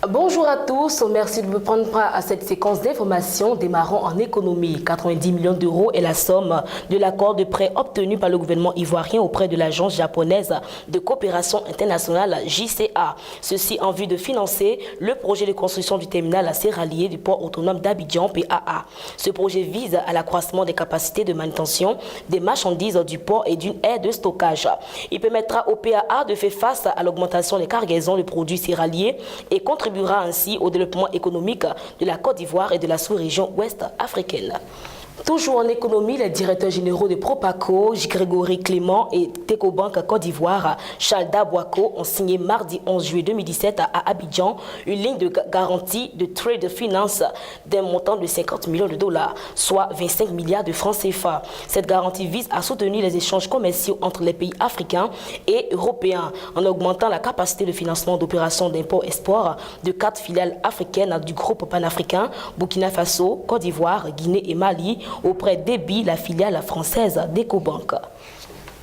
Bonjour à tous, merci de me prendre part à cette séquence d'informations démarrant en économie. 90 millions d'euros est la somme de l'accord de prêt obtenu par le gouvernement ivoirien auprès de l'agence japonaise de coopération internationale JCA. Ceci en vue de financer le projet de construction du terminal céréalier du port autonome d'Abidjan PAA. Ce projet vise à l'accroissement des capacités de manutention des marchandises du port et d'une aire de stockage. Il permettra au PAA de faire face à l'augmentation des cargaisons de produits céréaliers et contribuera ainsi au développement économique de la Côte d'Ivoire et de la sous-région ouest africaine. Toujours en économie, les directeurs généraux de Propaco, Grégory Clément et Tecobank Côte d'Ivoire, Charles Dabouako, ont signé mardi 11 juillet 2017 à Abidjan une ligne de garantie de trade finance d'un montant de 50 millions de dollars, soit 25 milliards de francs CFA. Cette garantie vise à soutenir les échanges commerciaux entre les pays africains et européens en augmentant la capacité de financement d'opérations d'import-export de 4 filiales africaines du groupe panafricain, Burkina Faso, Côte d'Ivoire, Guinée et Mali, auprès d'EBI, la filiale française d'Ecobank.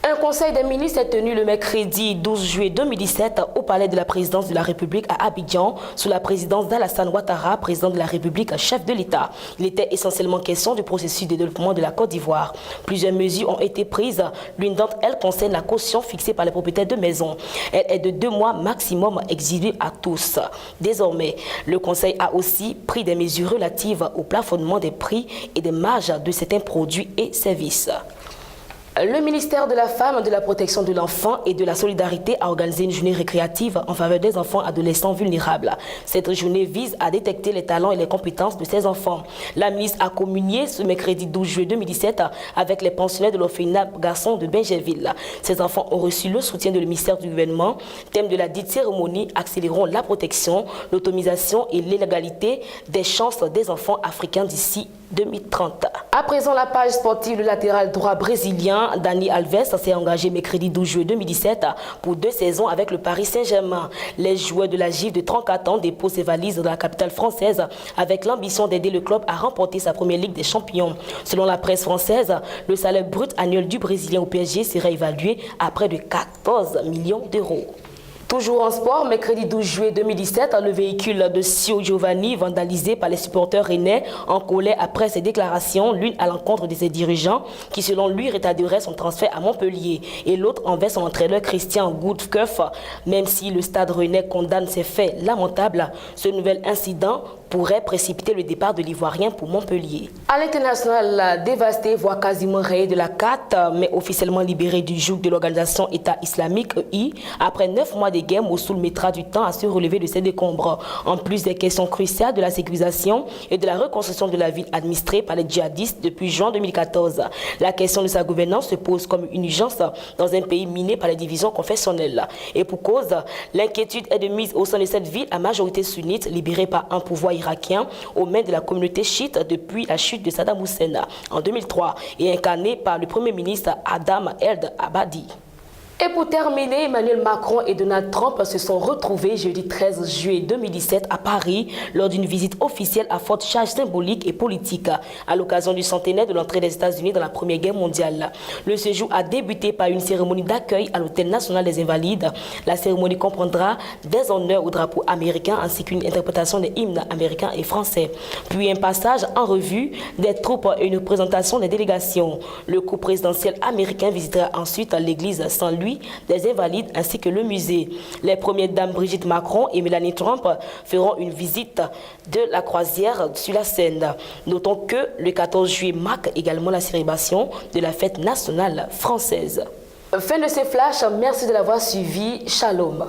Un conseil des ministres est tenu le mercredi 12 juillet 2017 au palais de la présidence de la République à Abidjan sous la présidence d'Alassane Ouattara, président de la République, chef de l'État. Il était essentiellement question du processus de développement de la Côte d'Ivoire. Plusieurs mesures ont été prises. L'une d'entre elles concerne la caution fixée par les propriétaires de maisons. Elle est de 2 mois maximum exigée à tous. Désormais, le conseil a aussi pris des mesures relatives au plafonnement des prix et des marges de certains produits et services. Le ministère de la Femme, de la Protection de l'Enfant et de la Solidarité a organisé une journée récréative en faveur des enfants adolescents vulnérables. Cette journée vise à détecter les talents et les compétences de ces enfants. La ministre a communié ce mercredi 12 juillet 2017 avec les pensionnaires de l'orphelinat garçons de Benjerville. Ces enfants ont reçu le soutien du ministère du gouvernement. Thème de la dite cérémonie, accélérons la protection, l'autonomisation et l'égalité des chances des enfants africains d'ici 2030. À présent, la page sportive, le latéral droit brésilien Dani Alves s'est engagé mercredi 12 juillet 2017 pour 2 saisons avec le Paris Saint-Germain. Les joueurs de la GIF de 34 ans déposent ses valises dans la capitale française avec l'ambition d'aider le club à remporter sa première Ligue des Champions. Selon la presse française, le salaire brut annuel du Brésilien au PSG serait évalué à près de 14 millions d'euros. Toujours en sport, mercredi 12 juillet 2017, le véhicule de Sio Giovanni, vandalisé par les supporters rennais en colère après ses déclarations, l'une à l'encontre de ses dirigeants, qui selon lui retarderaient son transfert à Montpellier, et l'autre envers son entraîneur Christian Goudkeuf. Même si le stade rennais condamne ces faits lamentables, ce nouvel incident pourrait précipiter le départ de l'Ivoirien pour Montpellier. À l'international, dévasté, voire quasiment rayé de la carte, mais officiellement libéré du joug de l'organisation État islamique EI, après 9 mois de guerre, Mossoul mettra du temps à se relever de ses décombres. En plus des questions cruciales de la sécurisation et de la reconstruction de la ville administrée par les djihadistes depuis juin 2014, la question de sa gouvernance se pose comme une urgence dans un pays miné par les divisions confessionnelles. Et pour cause, l'inquiétude est de mise au sein de cette ville à majorité sunnite, libérée par un pouvoir irakien aux mains de la communauté chiite depuis la chute de Saddam Hussein en 2003 et incarnée par le Premier ministre Adam Eld Abadi. Et pour terminer, Emmanuel Macron et Donald Trump se sont retrouvés jeudi 13 juillet 2017 à Paris lors d'une visite officielle à forte charge symbolique et politique à l'occasion du centenaire de l'entrée des États-Unis dans la Première Guerre mondiale. Le séjour a débuté par une cérémonie d'accueil à l'Hôtel National des Invalides. La cérémonie comprendra des honneurs au drapeau américain ainsi qu'une interprétation des hymnes américains et français. Puis un passage en revue des troupes et une présentation des délégations. Le couple présidentiel américain visitera ensuite l'église Saint-Louis des Invalides ainsi que le musée. Les premières dames Brigitte Macron et Mélanie Trump feront une visite de la croisière sur la Seine. Notons que le 14 juillet marque également la célébration de la fête nationale française. Fin de ce flash, merci de l'avoir suivi. Shalom.